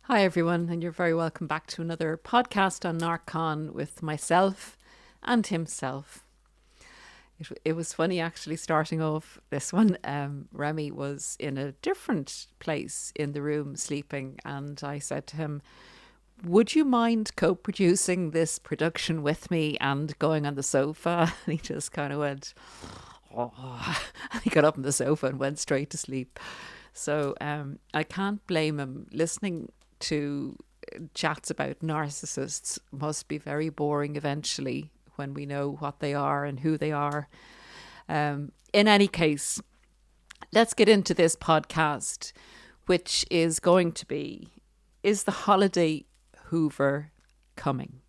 Hi, everyone, and you're very welcome back to another podcast on Narcon with myself and himself. It was funny actually starting off this one. Remy was in a different place in the room sleeping, and I said to him, "Would you mind co producing this production with me and going on the sofa?" And he just kind of went, "Oh," and he got up on the sofa and went straight to sleep. So I can't blame him. Listening to chats about narcissists must be very boring eventually when we know what they are and who they are. In any case, let's get into this podcast, which is going to be: is the holiday Hoover coming?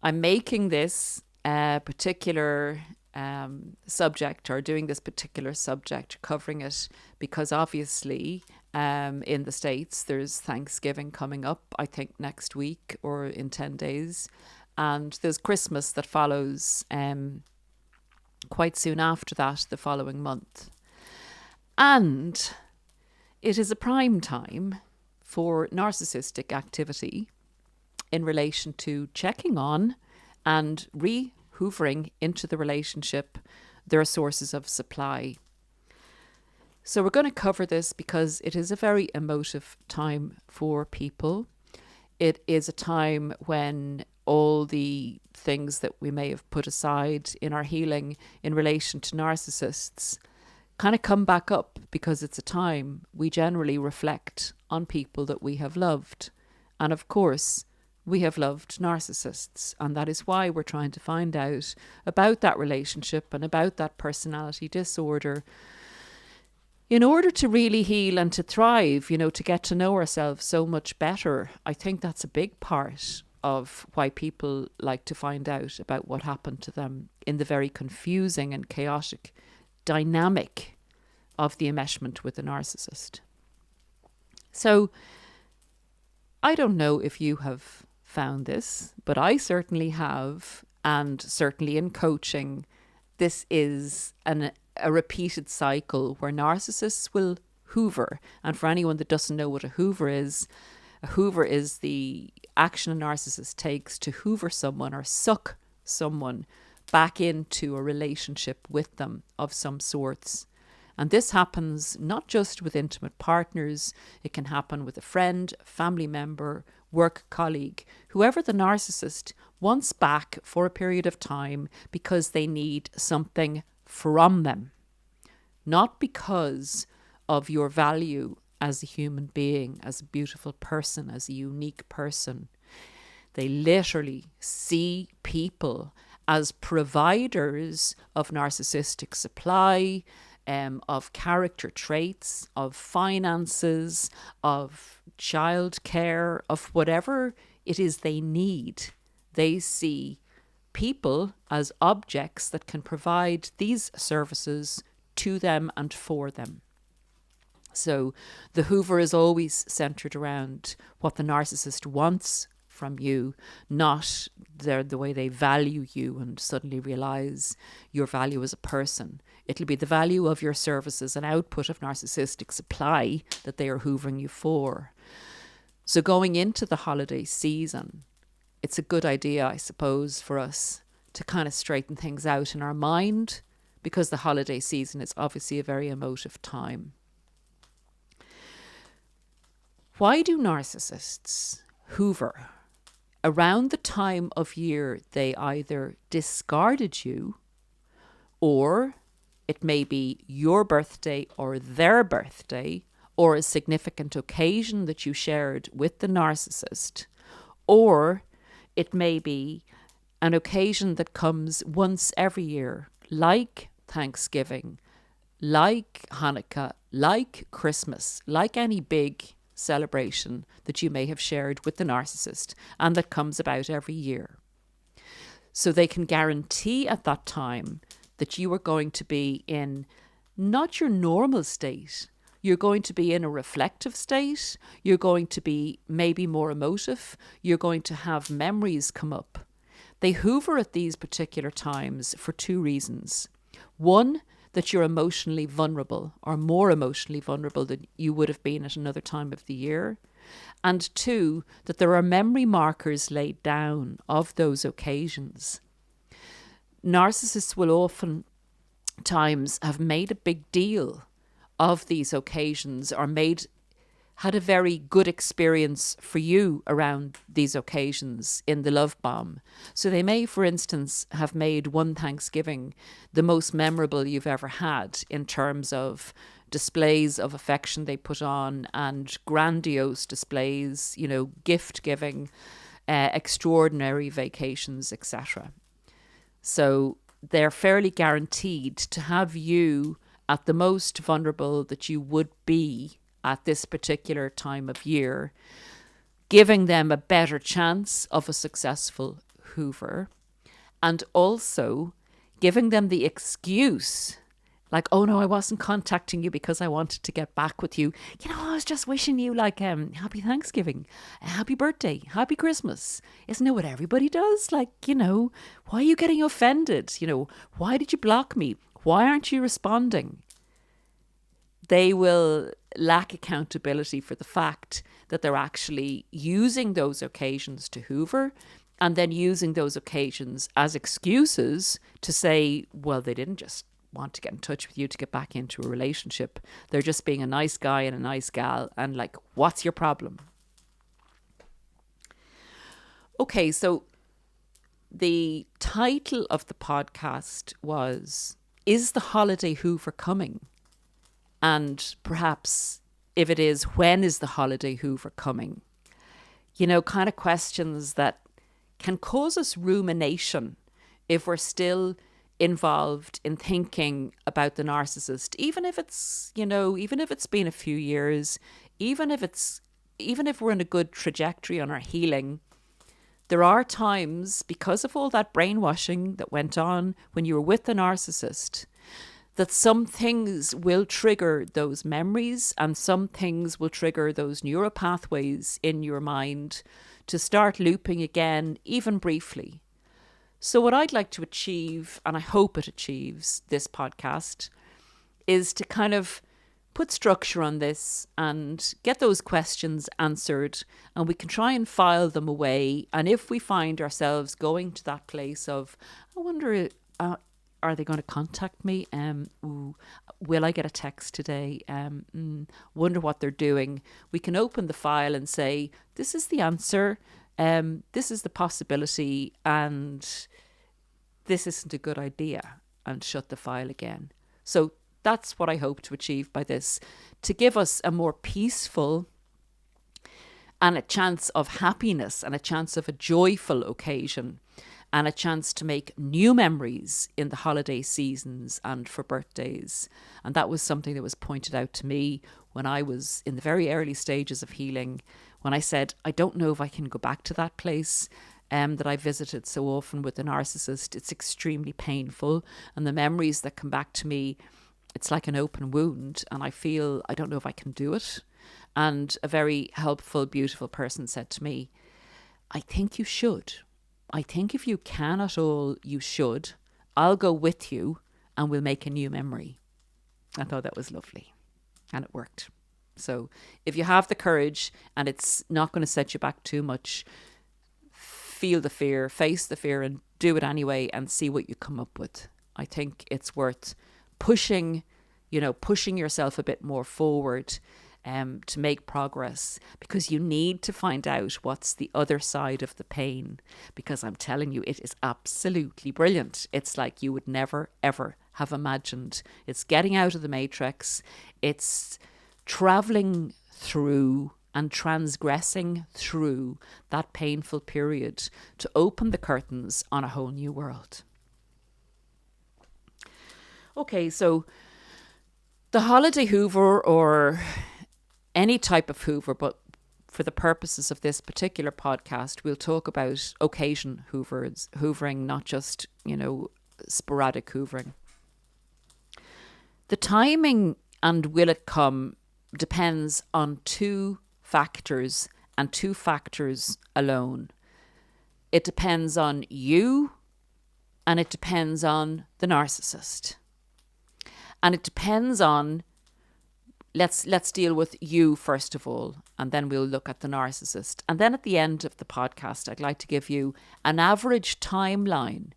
I'm making this particular subject, or doing this particular subject, covering it, because obviously in the States there's Thanksgiving coming up, I think next week or in 10 days, and there's Christmas that follows quite soon after that, the following month. And it is a prime time for narcissistic activity in relation to checking on and hoovering into the relationship their sources of supply. So we're going to cover this because it is a very emotive time for people. It is a time when all the things that we may have put aside in our healing in relation to narcissists kind of come back up, because it's a time we generally reflect on people that we have loved. And of course, we have loved narcissists, and that is why we're trying to find out about that relationship and about that personality disorder in order to really heal and to thrive, to get to know ourselves so much better. I think that's a big part of why people like to find out about what happened to them in the very confusing and chaotic dynamic of the enmeshment with the narcissist. So I don't know if you have found this, but I certainly have, and certainly in coaching, this is a repeated cycle where narcissists will hoover. And for anyone that doesn't know what a hoover is the action a narcissist takes to hoover someone or suck someone back into a relationship with them of some sorts. And this happens not just with intimate partners, it can happen with a friend, family member, work colleague, whoever the narcissist wants back for a period of time because they need something from them. Not because of your value as a human being, as a beautiful person, as a unique person. They literally see people as providers of narcissistic supply, of character traits, of finances, of childcare, of whatever it is they need. They see people as objects that can provide these services to them and for them. So the Hoover is always centered around what the narcissist wants from you, not the way they value you and suddenly realize your value as a person. It'll be the value of your services and output of narcissistic supply that they are hoovering you for. So going into the holiday season, it's a good idea, I suppose, for us to kind of straighten things out in our mind, because the holiday season is obviously a very emotive time. Why do narcissists hoover around the time of year they either discarded you, or it may be your birthday or their birthday, or a significant occasion that you shared with the narcissist, or it may be an occasion that comes once every year, like Thanksgiving, like Hanukkah, like Christmas, like any big celebration that you may have shared with the narcissist and that comes about every year. So they can guarantee at that time that you are going to be in not your normal state. You're going to be in a reflective state. You're going to be maybe more emotive. You're going to have memories come up. They hoover at these particular times for two reasons. One, that you're emotionally vulnerable, or more emotionally vulnerable than you would have been at another time of the year. And two, that there are memory markers laid down of those occasions. Narcissists will often times have made a big deal of these occasions, or had a very good experience for you around these occasions in the love bomb. So they may, for instance, have made one Thanksgiving the most memorable you've ever had in terms of displays of affection they put on and grandiose displays, gift giving, extraordinary vacations, etc. So they're fairly guaranteed to have you at the most vulnerable that you would be at this particular time of year, giving them a better chance of a successful Hoover, and also giving them the excuse, like, oh no, I wasn't contacting you because I wanted to get back with you. I was just wishing you happy Thanksgiving, happy birthday, happy Christmas. Isn't it what everybody does? Why are you getting offended? Why did you block me? Why aren't you responding? They will lack accountability for the fact that they're actually using those occasions to Hoover, and then using those occasions as excuses to say, well, they didn't just want to get in touch with you to get back into a relationship. They're just being a nice guy and a nice gal, and what's your problem? Okay, so the title of the podcast was, Is the Holiday Hoover Coming? And perhaps, if it is, when is the holiday Hoover coming? Kind of questions that can cause us rumination if we're still involved in thinking about the narcissist, even if it's been a few years, even if we're in a good trajectory on our healing. There are times, because of all that brainwashing that went on when you were with the narcissist, that some things will trigger those memories, and some things will trigger those neural pathways in your mind to start looping again, even briefly. So what I'd like to achieve, and I hope it achieves, this podcast, is to kind of put structure on this and get those questions answered, and we can try and file them away. And if we find ourselves going to that place of, I wonder, are they going to contact me? Will I get a text today? Wonder what they're doing. We can open the file and say, this is the answer. This is the possibility, and this isn't a good idea, and shut the file again. So that's what I hope to achieve by this, to give us a more peaceful and a chance of happiness and a chance of a joyful occasion, and a chance to make new memories in the holiday seasons and for birthdays. And that was something that was pointed out to me when I was in the very early stages of healing, when I said, I don't know if I can go back to that place that I visited so often with the narcissist. It's extremely painful. And the memories that come back to me, it's like an open wound. And I feel, I don't know if I can do it. And a very helpful, beautiful person said to me, I think you should. I think if you can at all, you should. I'll go with you and we'll make a new memory. I thought that was lovely, and it worked. So if you have the courage and it's not going to set you back too much, feel the fear, face the fear, and do it anyway and see what you come up with. I think it's worth pushing yourself a bit more forward to make progress, because you need to find out what's the other side of the pain, because I'm telling you, it is absolutely brilliant. It's like you would never, ever have imagined. It's getting out of the matrix. It's traveling through and transgressing through that painful period to open the curtains on a whole new world. Okay, so the holiday Hoover, or any type of Hoover, but for the purposes of this particular podcast, we'll talk about occasion hoovering, not just, sporadic hoovering. The timing and will it come depends on two factors, and two factors alone. It depends on you, and it depends on the narcissist. And it depends on let's deal with you first of all, and then we'll look at the narcissist. And then at the end of the podcast, I'd like to give you an average timeline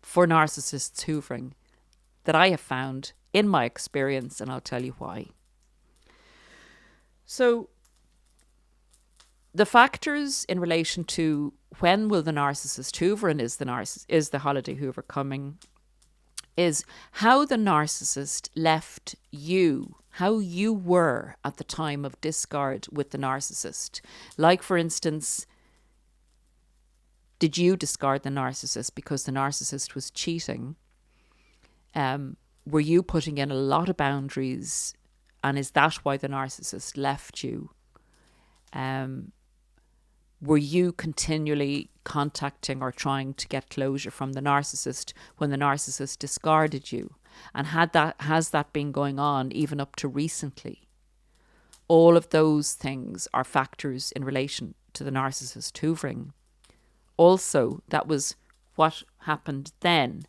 for narcissists hoovering that I have found in my experience, and I'll tell you why. So the factors in relation to when will the narcissist hoover and is the holiday hoover coming, is how the narcissist left you, how you were at the time of discard with the narcissist. Like, for instance, did you discard the narcissist because the narcissist was cheating? Were you putting in a lot of boundaries, and is that why the narcissist left you? Were you continually contacting or trying to get closure from the narcissist when the narcissist discarded you? And has that been going on even up to recently? All of those things are factors in relation to the narcissist hoovering. Also, that was what happened then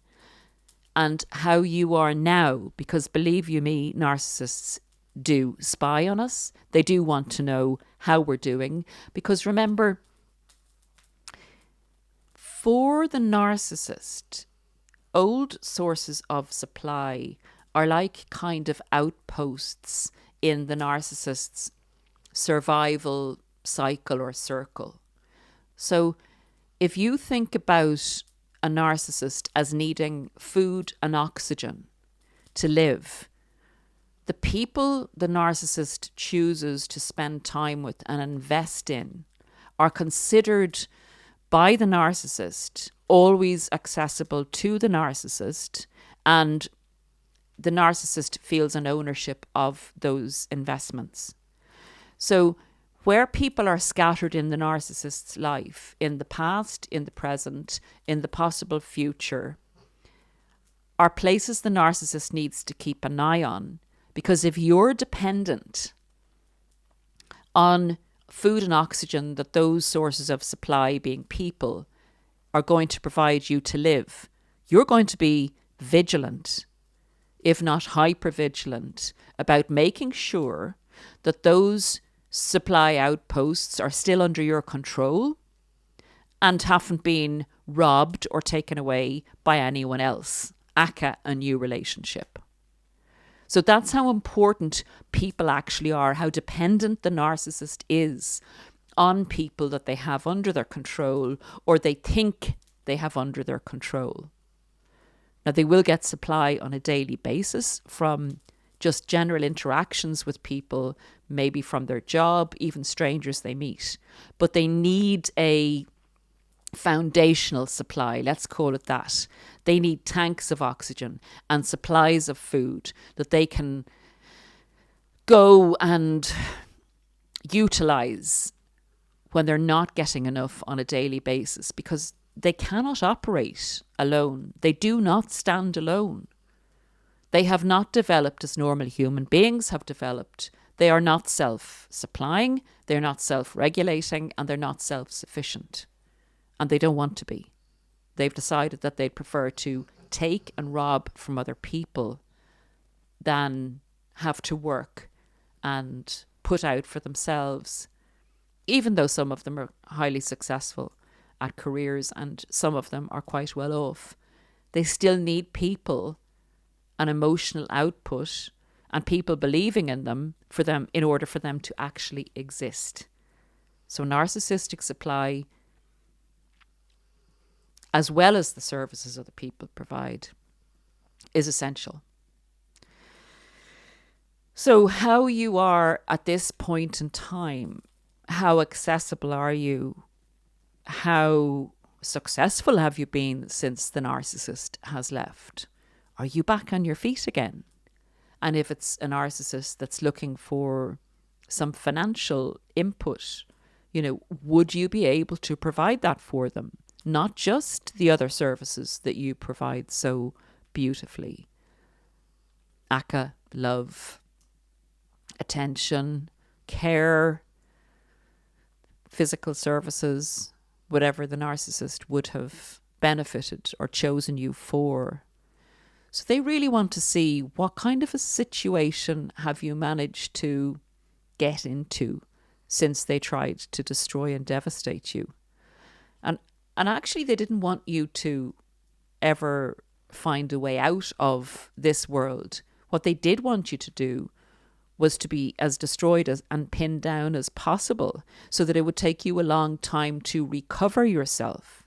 and how you are now, because believe you me, narcissists do spy on us. They do want to know how we're doing, because remember, for the narcissist, old sources of supply are like kind of outposts in the narcissist's survival cycle or circle. So if you think about a narcissist as needing food and oxygen to live, the people the narcissist chooses to spend time with and invest in are considered by the narcissist always accessible to the narcissist, and the narcissist feels an ownership of those investments. So where people are scattered in the narcissist's life, in the past, in the present, in the possible future, are places the narcissist needs to keep an eye on. Because if you're dependent on food and oxygen that those sources of supply, being people, are going to provide you to live, you're going to be vigilant, if not hyper-vigilant, about making sure that those supply outposts are still under your control and haven't been robbed or taken away by anyone else, aka a new relationship. So that's how important people actually are, how dependent the narcissist is on people that they have under their control, or they think they have under their control. Now, they will get supply on a daily basis from just general interactions with people, maybe from their job, even strangers they meet. But they need a foundational supply, let's call it that. They need tanks of oxygen and supplies of food that they can go and utilise when they're not getting enough on a daily basis, because they cannot operate alone. They do not stand alone. They have not developed as normal human beings have developed. They are not self-supplying, they're not self-regulating, and they're not self-sufficient. And they don't want to be. They've decided that they'd prefer to take and rob from other people than have to work and put out for themselves, even though some of them are highly successful at careers and some of them are quite well off. They still need people, an emotional output, and people believing in them in order for them to actually exist. So narcissistic supply, as well as the services other people provide, is essential. So how you are at this point in time, how accessible are you? How successful have you been since the narcissist has left? Are you back on your feet again? And if it's a narcissist that's looking for some financial input, would you be able to provide that for them? Not just the other services that you provide so beautifully. Aka, love, attention, care, physical services, whatever the narcissist would have benefited or chosen you for. So they really want to see what kind of a situation have you managed to get into since they tried to destroy and devastate you. And actually they didn't want you to ever find a way out of this world. What they did want you to do was to be as destroyed as and pinned down as possible, so that it would take you a long time to recover yourself.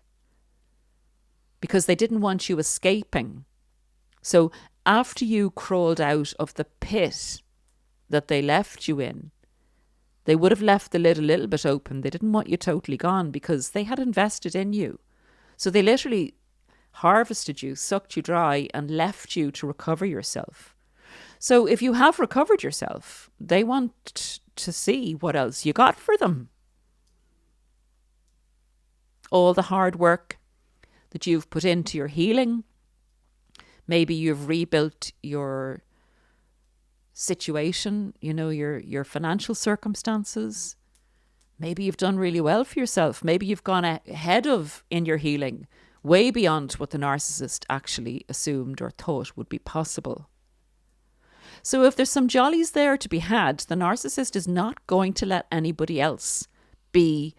Because they didn't want you escaping. So after you crawled out of the pit that they left you in, they would have left the lid a little bit open. They didn't want you totally gone because they had invested in you. So they literally harvested you, sucked you dry, and left you to recover yourself. So if you have recovered yourself, they want to see what else you got for them. All the hard work that you've put into your healing. Maybe you've rebuilt your situation, your financial circumstances. Maybe you've done really well for yourself. Maybe you've gone ahead in your healing, way beyond what the narcissist actually assumed or thought would be possible. So if there's some jollies there to be had, the narcissist is not going to let anybody else be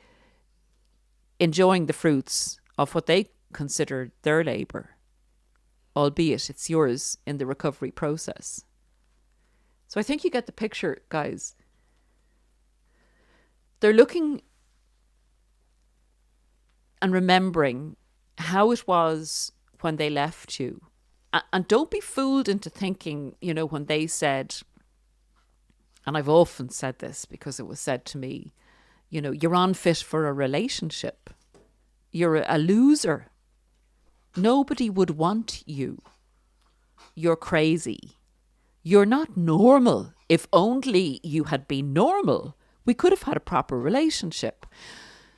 enjoying the fruits of what they consider their labour, albeit it's yours in the recovery process. So I think you get the picture, guys. They're looking and remembering how it was when they left you. And don't be fooled into thinking, when they said, and I've often said this because it was said to me, you're unfit for a relationship. You're a loser. Nobody would want you. You're crazy. You're not normal. If only you had been normal, we could have had a proper relationship.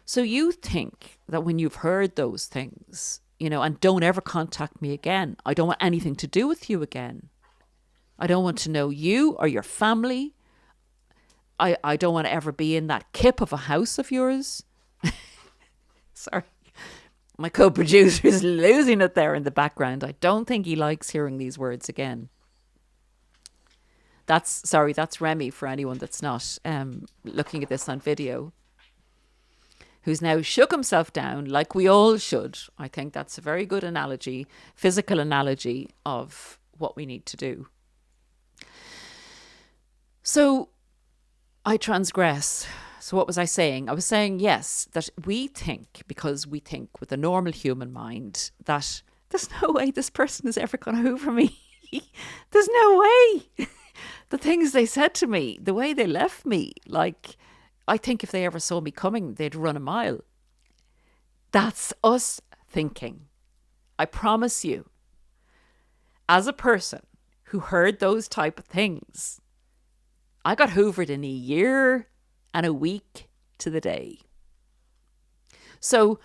So you think that when you've heard those things, and don't ever contact me again. I don't want anything to do with you again. I don't want to know you or your family. I don't want to ever be in that kip of a house of yours. Sorry. My co-producer is losing it there in the background. I don't think he likes hearing these words again. That's Remy, for anyone that's not looking at this on video, who's now shook himself down like we all should. I think that's a very good analogy, physical analogy of what we need to do. So I transgress. So what was I saying? I was saying, yes, that we think, because we think with a normal human mind, that there's no way this person is ever going to hoover me. There's no way. The things they said to me, the way they left me, I think if they ever saw me coming, they'd run a mile. That's us thinking. I promise you, as a person who heard those type of things, I got hoovered in a year and a week to the day. So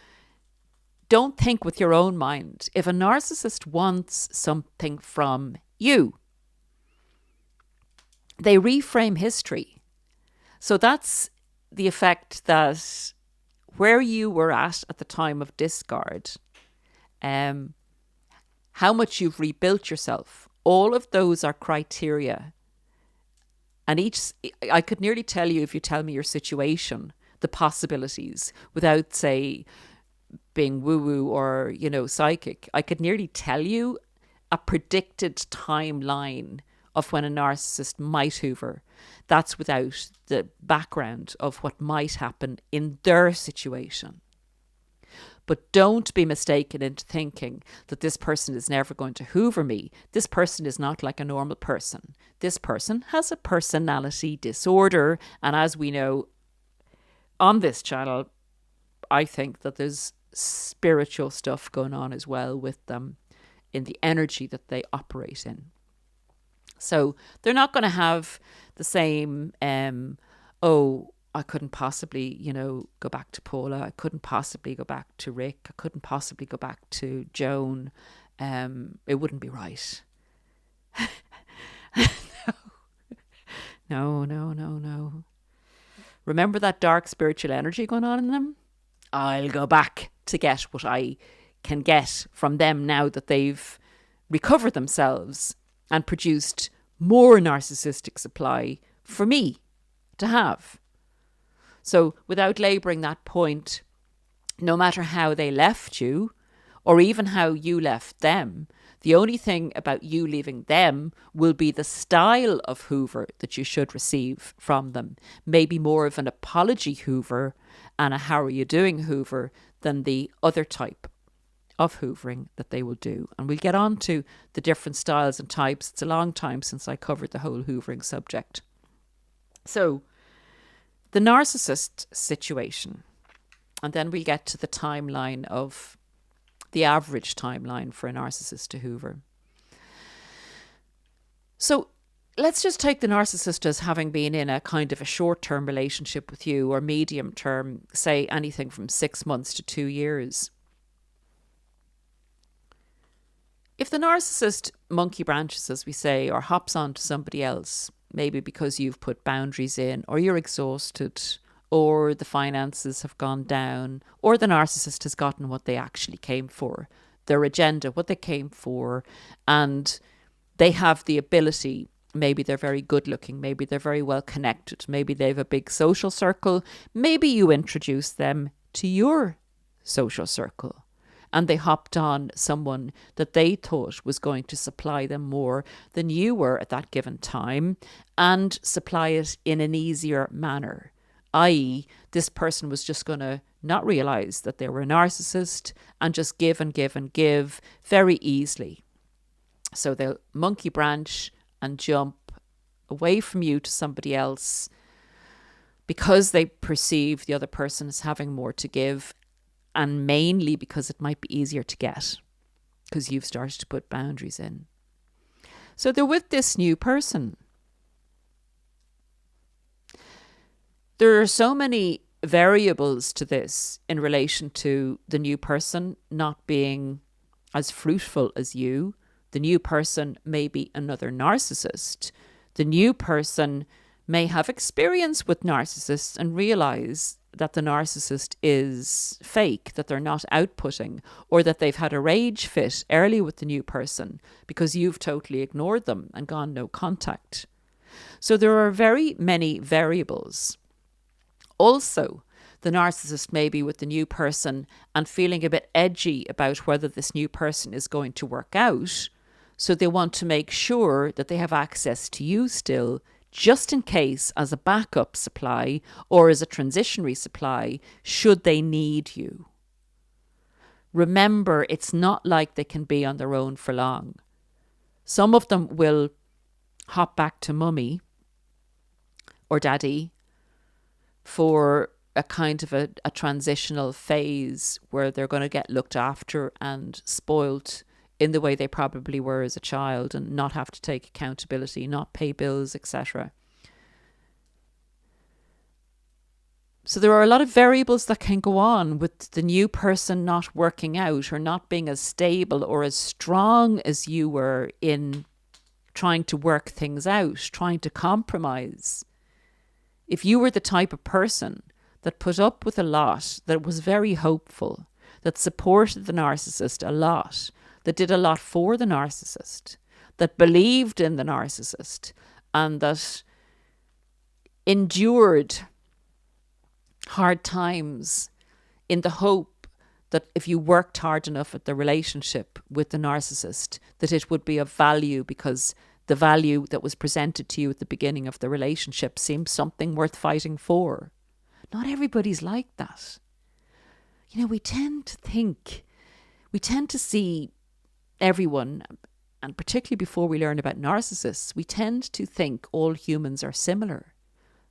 don't think with your own mind. If a narcissist wants something from you, they reframe history. So that's the effect that where you were at the time of discard, how much you've rebuilt yourself, all of those are criteria. And I could nearly tell you, if you tell me your situation, the possibilities, without, say, being woo-woo or, psychic. I could nearly tell you a predicted timeline of when a narcissist might hoover. That's without the background of what might happen in their situation. But don't be mistaken into thinking that this person is never going to hoover me. This person is not like a normal person. This person has a personality disorder. And as we know on this channel, I think that there's spiritual stuff going on as well with them in the energy that they operate in. So they're not going to have the same, I couldn't possibly, go back to Paula. I couldn't possibly go back to Rick. I couldn't possibly go back to Joan. It wouldn't be right. No. Remember that dark spiritual energy going on in them? I'll go back to get what I can get from them now that they've recover themselves and produced more narcissistic supply for me to have. So without labouring that point, no matter how they left you or even how you left them, the only thing about you leaving them will be the style of Hoover that you should receive from them. Maybe more of an apology Hoover and a how are you doing Hoover than the other type of hoovering that they will do. And we'll get on to the different styles and types. It's a long time since I covered the whole hoovering subject. So the narcissist situation, and then we'll get to the timeline of the average timeline for a narcissist to hoover. So let's just take the narcissist as having been in a kind of a short-term relationship with you, or medium-term, say anything from 6 months to 2 years. If the narcissist monkey branches, as we say, or hops on to somebody else, maybe because you've put boundaries in, or you're exhausted, or the finances have gone down, or the narcissist has gotten what they actually came for, their agenda, what they came for, and they have the ability, maybe they're very good looking, maybe they're very well connected, maybe they have a big social circle, maybe you introduce them to your social circle, and they hopped on someone that they thought was going to supply them more than you were at that given time, and supply it in an easier manner. I.e., this person was just going to not realise that they were a narcissist and just give and give and give very easily. So they'll monkey branch and jump away from you to somebody else because they perceive the other person as having more to give, and mainly because it might be easier to get because you've started to put boundaries in. So they're with this new person. There are so many variables to this in relation to the new person not being as fruitful as you. The new person may be another narcissist. The new person may have experience with narcissists and realise that the narcissist is fake, that they're not outputting, or that they've had a rage fit early with the new person because you've totally ignored them and gone no contact. So there are very many variables. Also, the narcissist may be with the new person and feeling a bit edgy about whether this new person is going to work out. So they want to make sure that they have access to you still, just in case as a backup supply or as a transitionary supply, should they need you. Remember, it's not like they can be on their own for long. Some of them will hop back to mummy or daddy for a kind of a transitional phase where they're going to get looked after and spoilt in the way they probably were as a child and not have to take accountability, not pay bills, etc. So there are a lot of variables that can go on with the new person not working out or not being as stable or as strong as you were in trying to work things out, trying to compromise. If you were the type of person that put up with a lot, that was very hopeful, that supported the narcissist a lot, that did a lot for the narcissist, that believed in the narcissist, and that endured hard times in the hope that if you worked hard enough at the relationship with the narcissist, that it would be of value because the value that was presented to you at the beginning of the relationship seemed something worth fighting for. Not everybody's like that. You know, we tend to see everyone, and particularly before we learn about narcissists, we tend to think all humans are similar.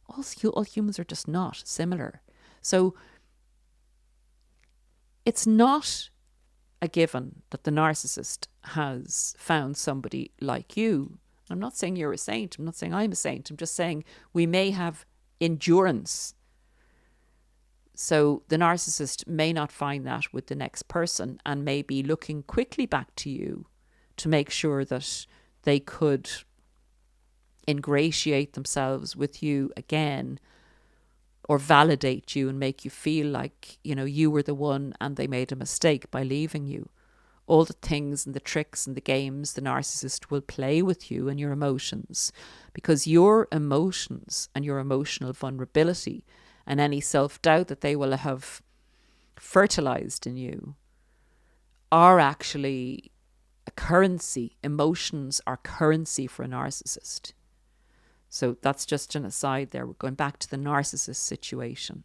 All humans are just not similar. So it's not a given that the narcissist has found somebody like you. I'm not saying you're a saint. I'm not saying I'm a saint. I'm just saying we may have endurance. So the narcissist may not find that with the next person and may be looking quickly back to you to make sure that they could ingratiate themselves with you again or validate you and make you feel like, you know, you were the one and they made a mistake by leaving you. all the things and the tricks and the games the narcissist will play with you and your emotions, because your emotions and your emotional vulnerability and any self-doubt that they will have fertilized in you are actually a currency. Emotions are currency for a narcissist. So that's just an aside there. We're going back to the narcissist situation.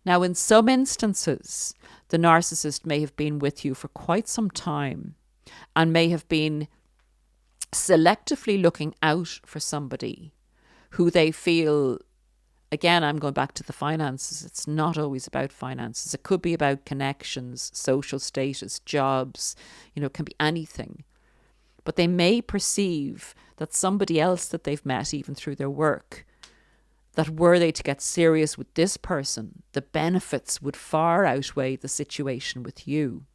Now, in some instances, the narcissist may have been with you for quite some time and may have been selectively looking out for somebody who they feel, again, I'm going back to the finances. It's not always about finances. It could be about connections, social status, jobs, it can be anything. But they may perceive that somebody else that they've met, even through their work, that were they to get serious with this person, the benefits would far outweigh the situation with you.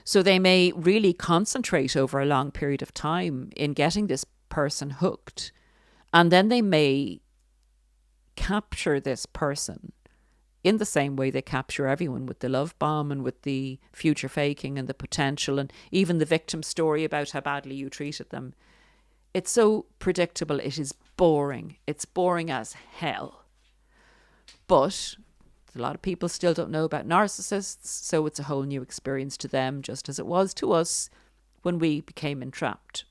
So they may really concentrate over a long period of time in getting this person hooked. And then they may capture this person in the same way they capture everyone, with the love bomb and with the future faking and the potential and even the victim story about how badly you treated them. It's so predictable. It is boring. It's boring as hell. But a lot of people still don't know about narcissists, so it's a whole new experience to them, just as it was to us when we became entrapped.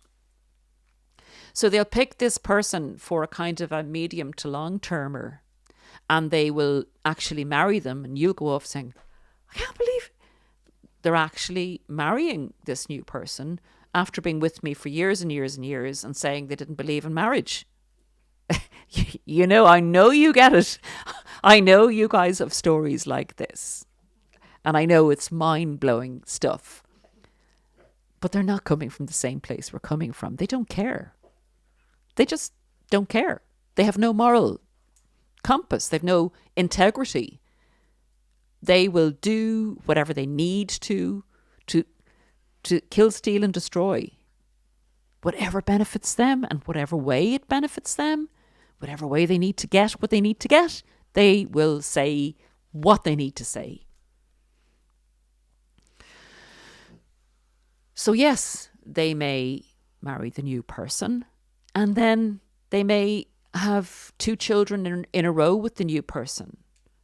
So they'll pick this person for a kind of a medium to long-termer, and they will actually marry them, and you'll go off saying, I can't believe they're actually marrying this new person after being with me for years and years and years and saying they didn't believe in marriage. I know you get it. I know you guys have stories like this. And I know it's mind-blowing stuff. But they're not coming from the same place we're coming from. They don't care. They just don't care. They have no moral compass. They have no integrity. They will do whatever they need to kill, steal and destroy. Whatever benefits them and whatever way it benefits them, whatever way they need to get what they need to get, they will say what they need to say. So yes, they may marry the new person, and then they may have 2 children in a row with the new person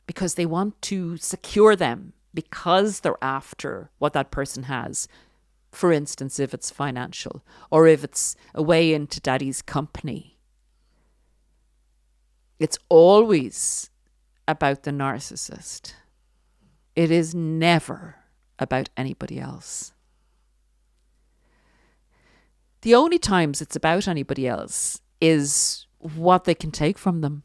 because they want to secure them, because they're after what that person has. For instance, if it's financial, or if it's a way into daddy's company. It's always about the narcissist. It is never about anybody else. The only times it's about anybody else is what they can take from them.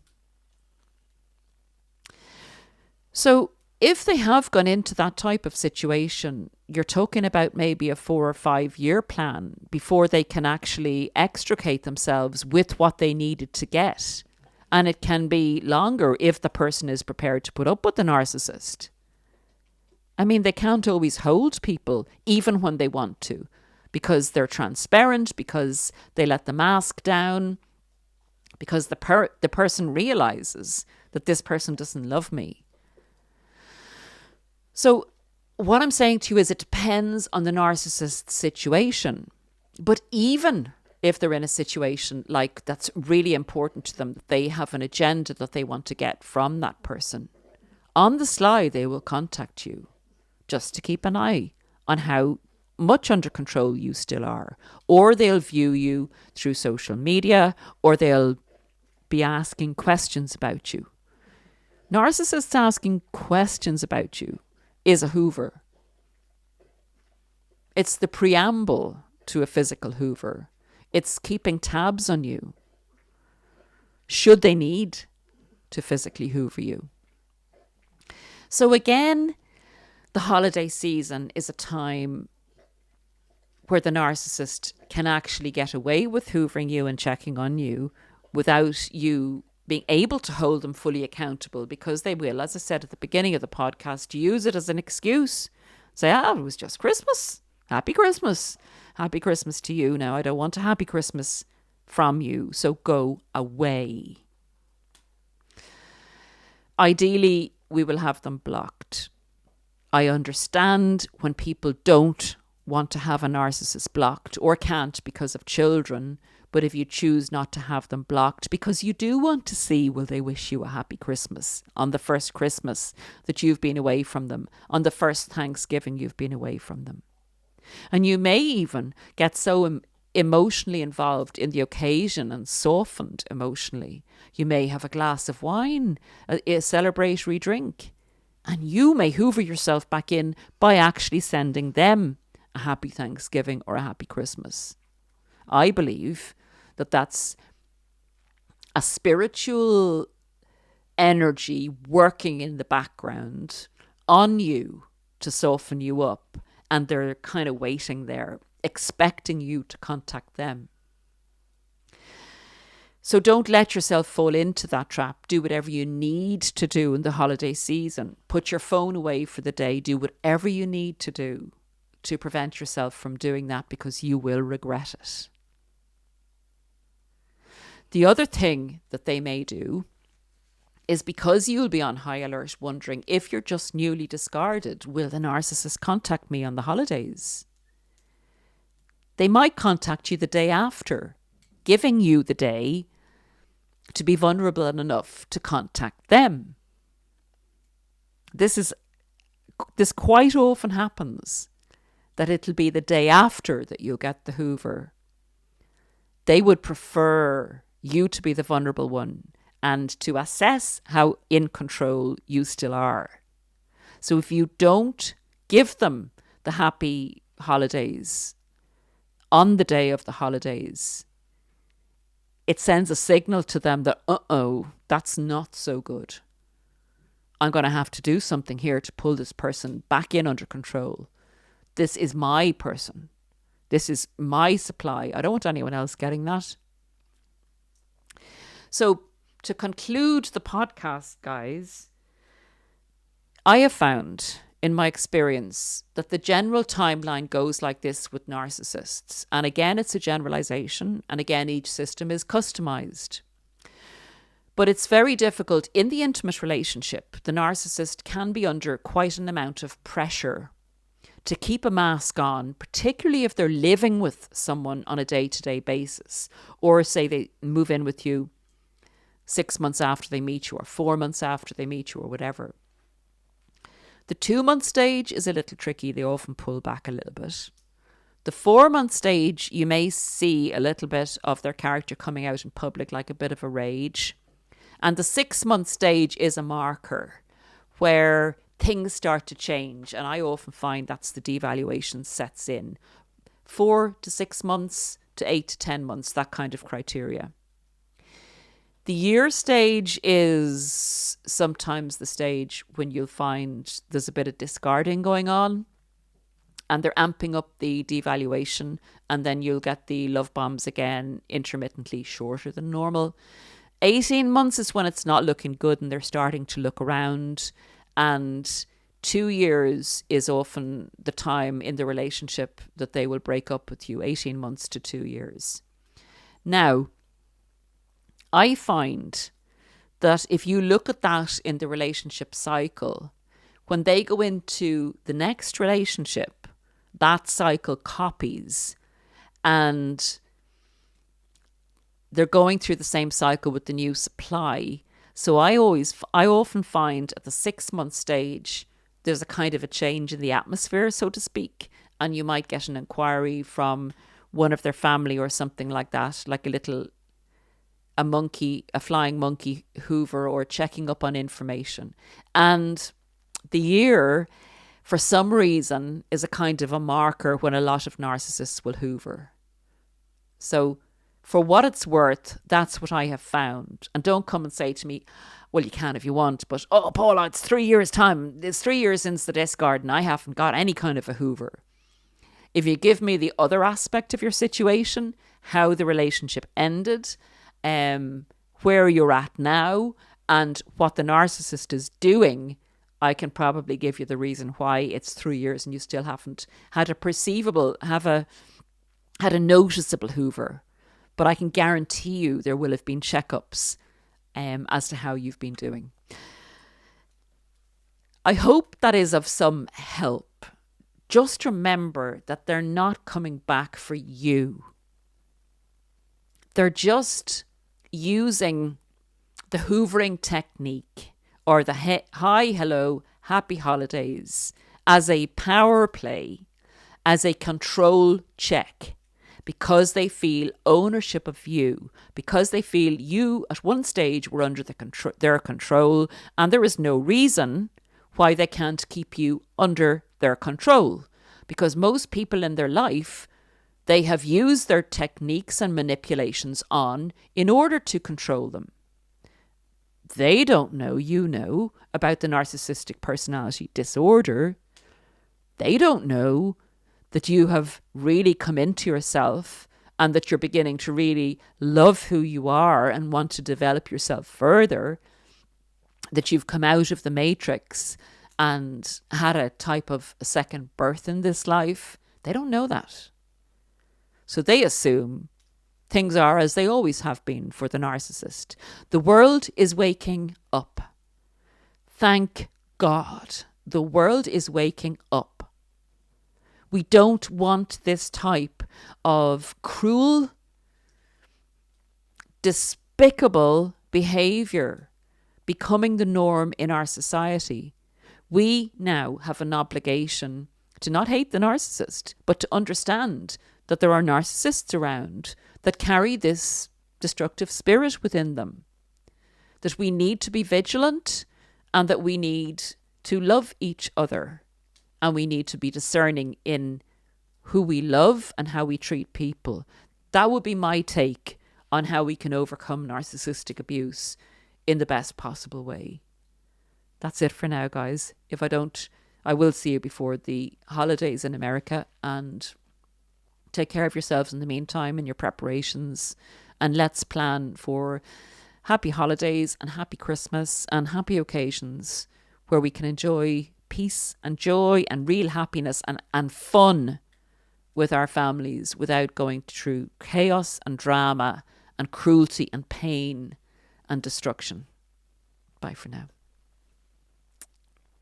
So if they have gone into that type of situation, you're talking about maybe a 4 or 5 year plan before they can actually extricate themselves with what they needed to get. And it can be longer if the person is prepared to put up with the narcissist. I mean, they can't always hold people even when they want to, because they're transparent, because they let the mask down, because the person realizes that this person doesn't love me. So what I'm saying to you is it depends on the narcissist's situation. But even if they're in a situation like that's really important to them, that they have an agenda that they want to get from that person, on the sly they will contact you just to keep an eye on how much under control you still are. Or they'll view you through social media, or they'll be asking questions about you. Narcissists asking questions about you is a Hoover. It's the preamble to a physical Hoover. It's keeping tabs on you, should they need to physically Hoover you. So again, the holiday season is a time where the narcissist can actually get away with hoovering you and checking on you without you being able to hold them fully accountable, because they will, as I said at the beginning of the podcast, use it as an excuse. Say, it was just Christmas. Happy Christmas. Happy Christmas to you. Now, I don't want a happy Christmas from you, so go away. Ideally, we will have them blocked. I understand when people don't want to have a narcissist blocked or can't because of children. But if you choose not to have them blocked because you do want to see, will they wish you a happy Christmas on the first Christmas that you've been away from them, on the first Thanksgiving you've been away from them. And you may even get so emotionally involved in the occasion and softened emotionally. You may have a glass of wine, a celebratory drink, and you may hoover yourself back in by actually sending them a happy Thanksgiving or a happy Christmas. I believe that that's a spiritual energy working in the background on you to soften you up. And they're kind of waiting there, expecting you to contact them. So don't let yourself fall into that trap. Do whatever you need to do in the holiday season. Put your phone away for the day. Do whatever you need to do to prevent yourself from doing that, because you will regret it. The other thing that they may do is, because you'll be on high alert wondering if you're just newly discarded, will the narcissist contact me on the holidays? They might contact you the day after, giving you the day to be vulnerable enough to contact them. This quite often happens, that it'll be the day after that you'll get the Hoover. They would prefer you to be the vulnerable one and to assess how in control you still are. So if you don't give them the happy holidays on the day of the holidays, it sends a signal to them that, that's not so good. I'm going to have to do something here to pull this person back in under control. This is my person. This is my supply. I don't want anyone else getting that. So to conclude the podcast, guys, I have found in my experience that the general timeline goes like this with narcissists. And again, it's a generalization. And again, each system is customized. But it's very difficult in the intimate relationship. The narcissist can be under quite an amount of pressure to keep a mask on, particularly if they're living with someone on a day-to-day basis, or say they move in with you 6 months after they meet you, or 4 months after they meet you, or whatever. The 2-month stage is a little tricky. They often pull back a little bit. The 4-month stage, you may see a little bit of their character coming out in public, like a bit of a rage. And the 6-month stage is a marker where things start to change. And I often find that's the devaluation sets in. 4 to 6 months to 8 to 10 months, that kind of criteria. The year stage is sometimes the stage when you'll find there's a bit of discarding going on and they're amping up the devaluation, and then you'll get the love bombs again, intermittently shorter than normal. 18 months is when it's not looking good and they're starting to look around, and 2 years is often the time in the relationship that they will break up with you, 18 months to 2 years. Now, I find that if you look at that in the relationship cycle, when they go into the next relationship, that cycle copies, and they're going through the same cycle with the new supply. So I often find at the 6-month stage, there's a kind of a change in the atmosphere, so to speak, and you might get an inquiry from one of their family or something like that, like a flying monkey Hoover, or checking up on information. And the year, for some reason, is a kind of a marker when a lot of narcissists will Hoover. So for what it's worth, that's what I have found. And don't come and say to me, well, you can if you want, but, oh, Paula, it's 3 years' time. It's 3 years since the discard and I haven't got any kind of a Hoover. If you give me the other aspect of your situation, how the relationship ended, where you're at now, and what the narcissist is doing, I can probably give you the reason why it's 3 years and you still haven't had had a noticeable Hoover. But I can guarantee you there will have been checkups as to how you've been doing. I hope that is of some help. Just remember that they're not coming back for you. They're just using the hoovering technique or the hi, hello, happy holidays as a power play, as a control check, because they feel ownership of you, because they feel you at one stage were under their control, and there is no reason why they can't keep you under their control. Because most people in their life, they have used their techniques and manipulations on in order to control them. They don't know, you know, about the narcissistic personality disorder. They don't know that you have really come into yourself and that you're beginning to really love who you are and want to develop yourself further, that you've come out of the matrix and had a type of a second birth in this life. They don't know that. So they assume things are as they always have been for the narcissist. The world is waking up. Thank God. The world is waking up. We don't want this type of cruel, despicable behaviour becoming the norm in our society. We now have an obligation to not hate the narcissist, but to understand that there are narcissists around that carry this destructive spirit within them. That we need to be vigilant and that we need to love each other. And we need to be discerning in who we love and how we treat people. That would be my take on how we can overcome narcissistic abuse in the best possible way. That's it for now, guys. If I don't, I will see you before the holidays in America, and take care of yourselves in the meantime in your preparations, and let's plan for happy holidays and happy Christmas and happy occasions where we can enjoy peace and joy and real happiness and fun with our families without going through chaos and drama and cruelty and pain and destruction. Bye for now.